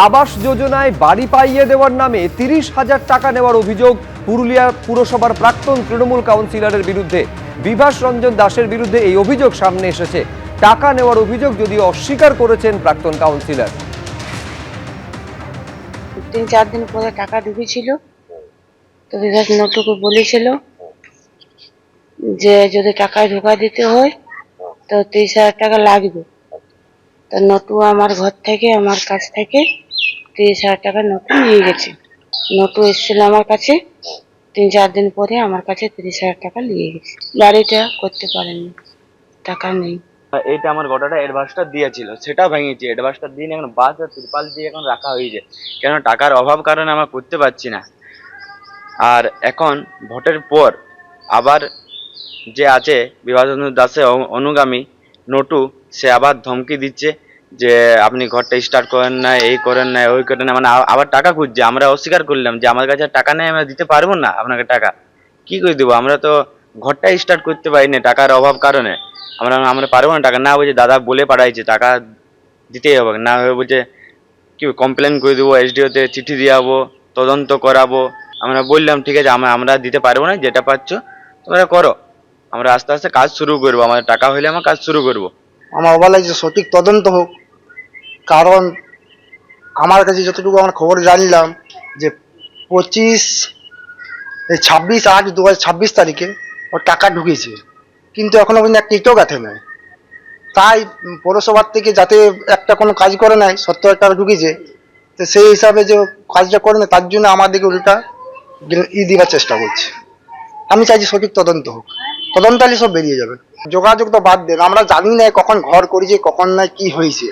আবাস যোজনায় বাড়ি পাইয়ে দেওয়ার নামে 30,000 টাকা নেওয়ার অভিযোগ পুরুলিয়া পুরসভার প্রাক্তন তৃণমূল কাউন্সিলরের বিরুদ্ধে। বিভাস রঞ্জন দাসের বিরুদ্ধে এই অভিযোগ সামনে এসেছে। টাকা নেওয়ার অভিযোগ যদিও অস্বীকার করেছেন প্রাক্তন কাউন্সিলর। 3-4 দিন পরে টাকা ঢুকেছিল, তো বিভাস নটুকে বলেছিল যে যদি টাকা ঢোকা দিতে হয় তো 30,000 টাকা লাগবে। তো নটু আমার ঘর থেকে, আমার কাছ থেকে 30,000 টাকা নটু নিয়ে গেছে। নটু এসেছিল আমার কাছে, 3-4 দিন পরে আমার কাছে 30,000 টাকা নিয়ে গেছে। বাড়িটা করতে পারেনি, টাকা নেই। এইটা আমার গোটাটা অ্যাডভান্সটা দিয়েছিল, সেটা ভেঙেছি। অ্যাডভান্সটা দিন এখন বাস আর ত্রিপাল দিয়ে এখন রাখা হয়েছে, কেন টাকার অভাব কারণে আমরা করতে পারছি না। আর এখন ভোটের পর আবার যে আছে বিভাজেন্দ্র দাসের অনুগামী নটু, সে আবার ধমকি দিচ্ছে যে আপনি ঘরটা স্টার্ট করেন না, এই করেন না, ওই করেন না, মানে আবার টাকা খুঁজছে। আমরা অস্বীকার করলাম যে আমার কাছে টাকা নেই, আমরা দিতে পারবো না আপনাকে টাকা। কি করে দেবো, আমরা তো ঘরটা স্টার্ট করতে পারি না টাকার অভাব কারণে। আমরা পারবো না টাকা। না বলছে দাদা বলে পাঠাইছে টাকা দিতেই হবে, না হয়ে বলছে কি কমপ্লেন করে দেবো, এসডিওতে চিঠি দিয়ে যাবো, তদন্ত করাবো। আমরা বললাম ঠিক আছে, আমরা দিতে পারবো না, যেটা পাচ্ছ তোমরা করো, আমরা আস্তে আস্তে কাজ শুরু করবো, আমাদের টাকা হলে আমরা কাজ শুরু করবো। আমার বলা যে সঠিক তদন্ত হোক, কারণ আমার কাছে যতটুকু আমার খবর জানলাম যে 26/8/2026 ওর টাকা ঢুকেছে, কিন্তু এখনো পর্যন্ত একটা ইটও গাঁথে নাই। তাই পৌরসভার থেকে যাতে একটা কোনো কাজ করে নাই, 70,000 টাকা ঢুকেছে, তো সেই হিসাবে যে কাজটা করে না, তার জন্য আমাদেরকে উল্টা দেওয়ার চেষ্টা করছে। আমি চাইছি সঠিক তদন্ত হোক, তদন্ত হলে সব বেরিয়ে যাবে। যোগাযোগ তো বাদ দেন, আমরা জানি না কখন ঘর করেছে, কখন না কি হয়েছে।